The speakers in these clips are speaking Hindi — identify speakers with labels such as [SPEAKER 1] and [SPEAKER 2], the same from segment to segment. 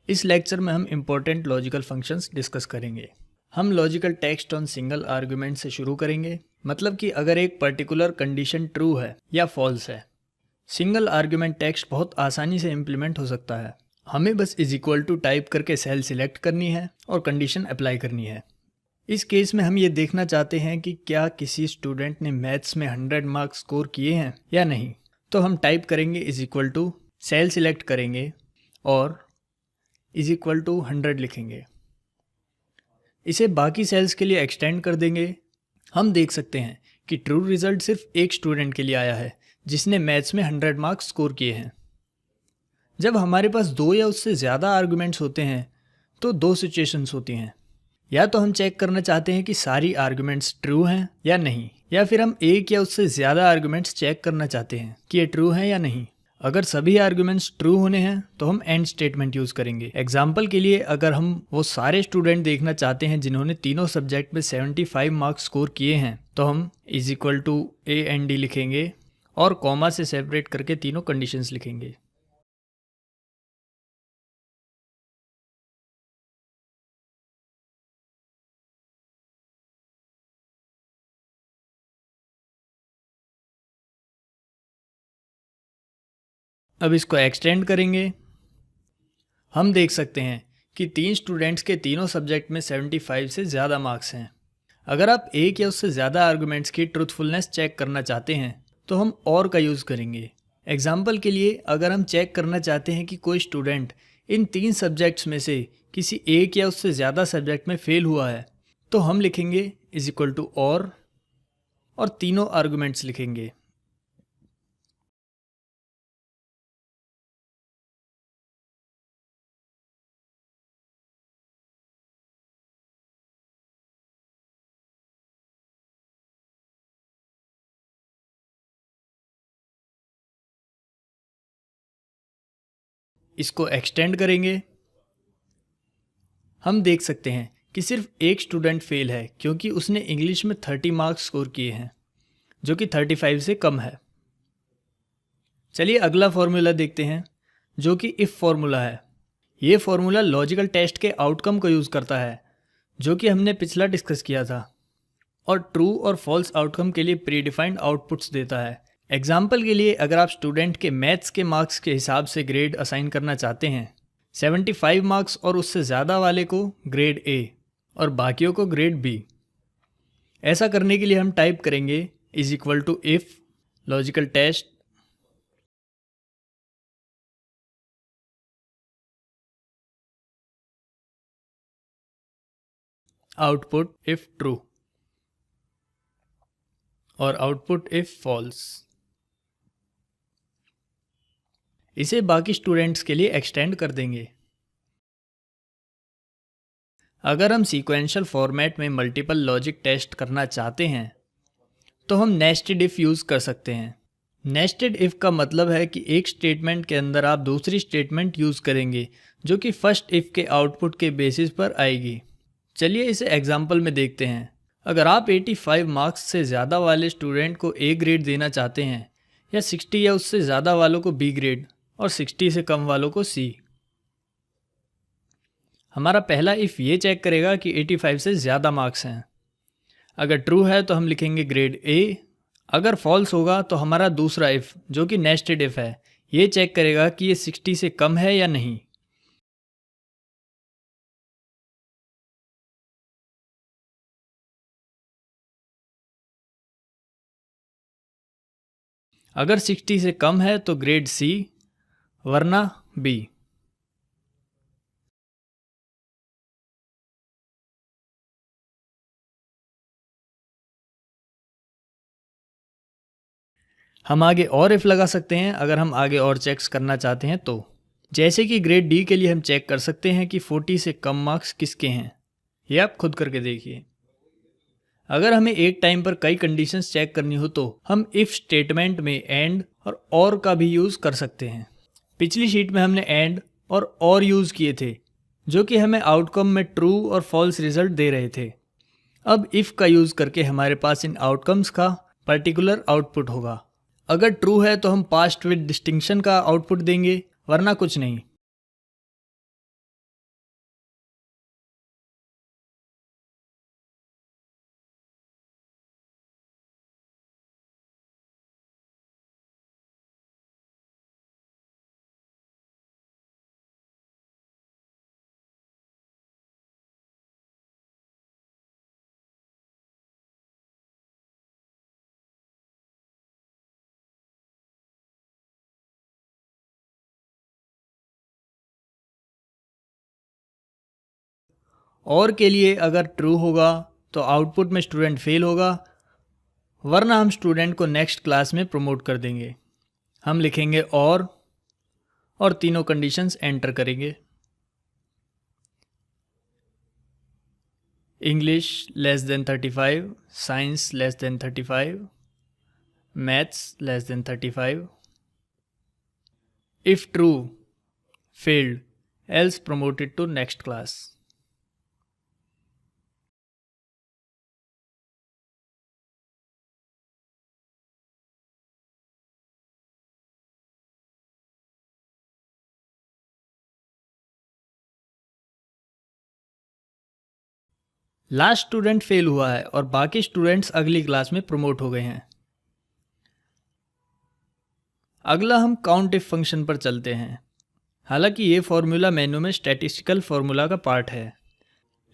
[SPEAKER 1] इस लेक्चर में हम इम्पोर्टेंट लॉजिकल फंक्शंस डिस्कस करेंगे। हम logical text on single argument से शुरू करेंगे, मतलब कि अगर एक पर्टिकुलर कंडीशन ट्रू है या फॉल्स है। सिंगल आर्गुमेंट टेक्स्ट बहुत आसानी से इम्प्लीमेंट हो सकता है। हमें बस इज इक्वल टू टाइप करके सेल सिलेक्ट करनी है और कंडीशन अप्लाई करनी है। इस केस में हम ये देखना चाहते हैं कि क्या किसी स्टूडेंट ने मैथ्स में 100 मार्क्स स्कोर किए हैं या नहीं। तो हम टाइप करेंगे is equal to cell select करेंगे और इज इक्वल टू 100 लिखेंगे। इसे बाकी सेल्स के लिए एक्सटेंड कर देंगे। हम देख सकते हैं कि ट्रू रिजल्ट सिर्फ एक स्टूडेंट के लिए आया है जिसने मैथ्स में 100 मार्क्स स्कोर किए हैं। जब हमारे पास दो या उससे ज़्यादा आर्गुमेंट्स होते हैं तो दो सिचुएशंस होती हैं। या तो हम चेक करना चाहते हैं कि सारी आर्गुमेंट्स ट्रू हैं या नहीं, या फिर हम एक या उससे ज़्यादा आर्गुमेंट्स चेक करना चाहते हैं कि ये ट्रू हैं या नहीं। अगर सभी आर्गुमेंट्स ट्रू होने हैं तो हम एंड स्टेटमेंट यूज़ करेंगे। एग्जाम्पल के लिए अगर हम वो सारे स्टूडेंट देखना चाहते हैं जिन्होंने तीनों सब्जेक्ट में 75 मार्क्स स्कोर किए हैं, तो हम is equal to A and D लिखेंगे और कॉमा से सेपरेट करके तीनों कंडीशंस लिखेंगे। अब इसको एक्सटेंड करेंगे। हम देख सकते हैं कि तीन स्टूडेंट्स के तीनों सब्जेक्ट में 75 से ज़्यादा मार्क्स हैं। अगर आप एक या उससे ज़्यादा आर्गुमेंट्स की ट्रूथफुलनेस चेक करना चाहते हैं तो हम और का यूज़ करेंगे। एग्जाम्पल के लिए अगर हम चेक करना चाहते हैं कि कोई स्टूडेंट इन तीन सब्जेक्ट्स में से किसी एक या उससे ज़्यादा सब्जेक्ट में फ़ेल हुआ है, तो हम लिखेंगे इज इक्वल टू और तीनों आर्गुमेंट्स लिखेंगे। इसको एक्सटेंड करेंगे। हम देख सकते हैं कि सिर्फ एक स्टूडेंट फेल है क्योंकि उसने इंग्लिश में 30 मार्क्स स्कोर किए हैं, जो कि 35 से कम है। चलिए अगला फॉर्मूला देखते हैं, जो कि इफ़ फॉर्मूला है। ये फॉर्मूला लॉजिकल टेस्ट के आउटकम को यूज़ करता है, जो कि हमने पिछला डिस्कस किया था, और ट्रू और फॉल्स आउटकम के लिए प्रीडिफाइंड आउटपुट्स देता है। एग्जाम्पल के लिए अगर आप स्टूडेंट के मैथ्स के मार्क्स के हिसाब से ग्रेड असाइन करना चाहते हैं, 75 मार्क्स और उससे ज़्यादा वाले को ग्रेड ए और बाकियों को ग्रेड बी। ऐसा करने के लिए हम टाइप करेंगे is equal to if logical test output if true और आउटपुट इफ़ फॉल्स। इसे बाकी स्टूडेंट्स के लिए एक्सटेंड कर देंगे। अगर हम सीक्वेंशियल फॉर्मेट में मल्टीपल लॉजिक टेस्ट करना चाहते हैं तो हम नेस्टेड इफ़ यूज़ कर सकते हैं। नेस्टेड इफ़ का मतलब है कि एक स्टेटमेंट के अंदर आप दूसरी स्टेटमेंट यूज़ करेंगे जो कि फर्स्ट इफ़ के आउटपुट के बेसिस पर आएगी। चलिए इसे एग्जाम्पल में देखते हैं। अगर आप 85 मार्क्स से ज़्यादा वाले स्टूडेंट को ए ग्रेड देना चाहते हैं, या 60 या उससे ज़्यादा वालों को बी ग्रेड और 60 से कम वालों को सी। हमारा पहला इफ़ ये चेक करेगा कि 85 से ज़्यादा मार्क्स हैं। अगर ट्रू है तो हम लिखेंगे ग्रेड ए। अगर फॉल्स होगा तो हमारा दूसरा इफ़, जो कि नेस्टेड इफ़ है, ये चेक करेगा कि ये 60 से कम है या नहीं। अगर 60 से कम है तो ग्रेड सी, वरना बी। हम आगे और इफ़ लगा सकते हैं अगर हम आगे और चेक्स करना चाहते हैं तो। जैसे कि ग्रेड डी के लिए हम चेक कर सकते हैं कि 40 से कम मार्क्स किसके हैं। ये आप खुद करके देखिए। अगर हमें एक टाइम पर कई कंडीशंस चेक करनी हो तो हम इफ़ स्टेटमेंट में एंड और का भी यूज़ कर सकते हैं। पिछली शीट में हमने एंड और यूज़ किए थे, जो कि हमें आउटकम में ट्रू और फॉल्स रिजल्ट दे रहे थे। अब इफ़ का यूज़ करके हमारे पास इन आउटकम्स का पर्टिकुलर आउटपुट होगा। अगर ट्रू है तो हम पास्ट विद डिस्टिंक्शन का आउटपुट देंगे, वरना कुछ नहीं। और के लिए अगर ट्रू होगा तो आउटपुट में स्टूडेंट फेल होगा, वरना हम स्टूडेंट को नेक्स्ट क्लास में प्रमोट कर देंगे। हम लिखेंगे और तीनों कंडीशंस एंटर करेंगे। English less than 35, science less than 35, maths less than 35। If true, failed, else promoted to next class। Last student fail हुआ है और बाकी स्टूडेंट्स अगली क्लास में प्रमोट हो गए हैं। अगला हम काउंट इफ फंक्शन पर चलते हैं। हालांकि ये फॉर्मूला मेनू में स्टैटिस्टिकल फॉर्मूला का पार्ट है,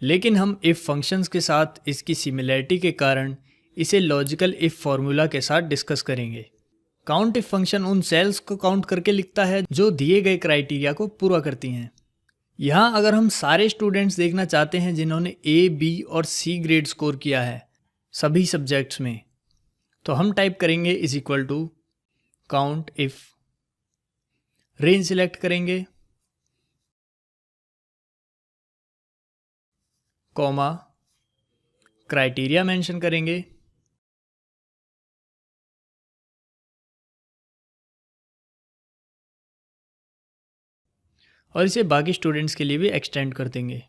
[SPEAKER 1] लेकिन हम इफ फंक्शंस के साथ इसकी सिमिलरिटी के कारण इसे लॉजिकल इफ फॉर्मूला के साथ डिस्कस करेंगे। काउंट इफ फंक्शन उन सेल्स को काउंट करके लिखता है जो दिए गए क्राइटेरिया को पूरा करती हैं। यहाँ अगर हम सारे स्टूडेंट्स देखना चाहते हैं जिन्होंने ए, बी और सी ग्रेड स्कोर किया है सभी सब्जेक्ट्स में, तो हम टाइप करेंगे is equal to count if, range select करेंगे, कॉमा, क्राइटेरिया मेंशन करेंगे, और इसे बाकी स्टूडेंट्स के लिए भी एक्सटेंड कर देंगे।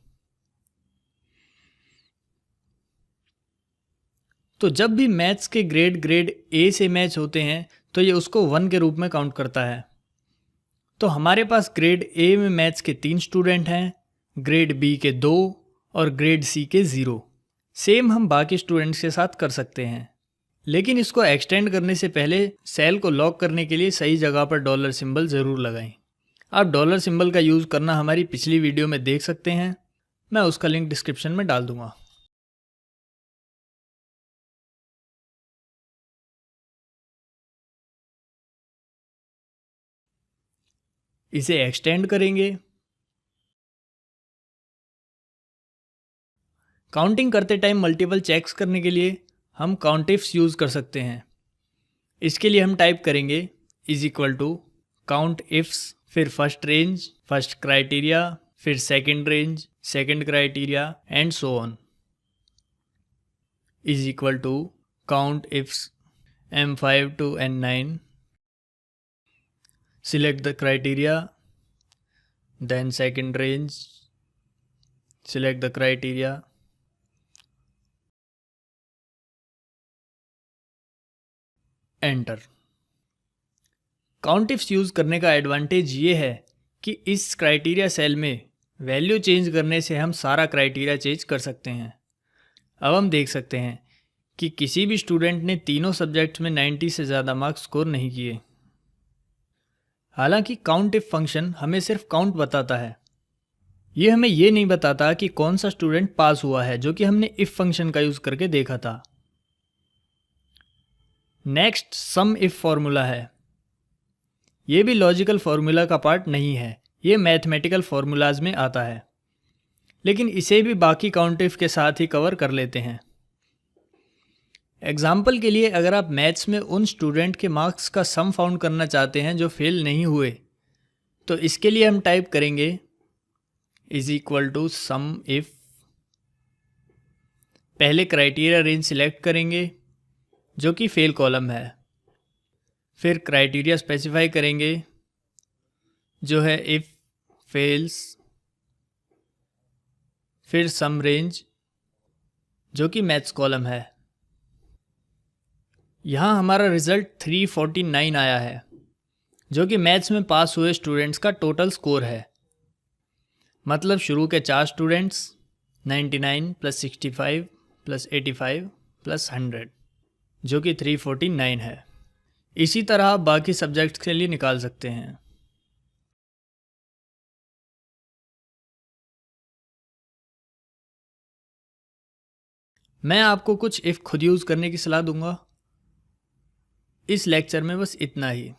[SPEAKER 1] तो जब भी मैथ्स के ग्रेड ए से मैच होते हैं तो ये उसको 1 के रूप में काउंट करता है। तो हमारे पास ग्रेड ए में मैथ्स के 3 स्टूडेंट हैं, ग्रेड बी के 2 और ग्रेड सी के 0। सेम हम बाकी स्टूडेंट्स के साथ कर सकते हैं, लेकिन इसको एक्सटेंड करने से पहले सेल को लॉक करने के लिए सही जगह पर डॉलर सिंबल ज़रूर लगाएं। आप डॉलर सिंबल का यूज़ करना हमारी पिछली वीडियो में देख सकते हैं, मैं उसका लिंक डिस्क्रिप्शन में डाल दूंगा। इसे एक्सटेंड करेंगे। काउंटिंग करते टाइम मल्टीपल चेक्स करने के लिए हम काउंट इफ्स यूज़ कर सकते हैं। इसके लिए हम टाइप करेंगे is equal to count ifs, फिर फर्स्ट रेंज, फर्स्ट क्राइटेरिया, फिर second range, second criteria and so on, is equal to count ifs M5 to N9, select the criteria, then second range, select the criteria, enter. Count ifs use करने का एडवांटेज ये है कि इस क्राइटेरिया सेल में वैल्यू चेंज करने से हम सारा क्राइटेरिया चेंज कर सकते हैं। अब हम देख सकते हैं कि किसी भी स्टूडेंट ने तीनों सब्जेक्ट्स में 90 से ज़्यादा मार्क्स स्कोर नहीं किए। हालांकि काउंट इफ फंक्शन हमें सिर्फ काउंट बताता है, ये हमें ये नहीं बताता कि कौन सा स्टूडेंट पास हुआ है, जो कि हमने इफ फंक्शन का यूज़ करके देखा था। नेक्स्ट सम इफ फॉर्मूला है। ये भी लॉजिकल फॉर्मूला का पार्ट नहीं है, ये मैथमेटिकल फॉर्मूलाज में आता है, लेकिन इसे भी बाकी काउंट इफ के साथ ही कवर कर लेते हैं। एग्जाम्पल के लिए अगर आप मैथ्स में उन स्टूडेंट के मार्क्स का सम फाउंड करना चाहते हैं जो फेल नहीं हुए, तो इसके लिए हम टाइप करेंगे is equal to sum if, पहले क्राइटेरिया रेंज सिलेक्ट करेंगे जो कि फेल कॉलम है, फिर क्राइटेरिया स्पेसिफाई करेंगे जो है इफ फेल्स, फिर सम रेंज जो कि मैथ्स कॉलम है। यहाँ हमारा रिज़ल्ट 349 आया है, जो कि मैथ्स में पास हुए स्टूडेंट्स का टोटल स्कोर है। मतलब शुरू के 4 स्टूडेंट्स 99 + 65 + 85 + 100, जो कि 349 है। इसी तरह आप बाकी सब्जेक्ट्स के लिए निकाल सकते हैं। मैं आपको कुछ इफ़ खुद यूज़ करने की सलाह दूंगा। इस लेक्चर में बस इतना ही।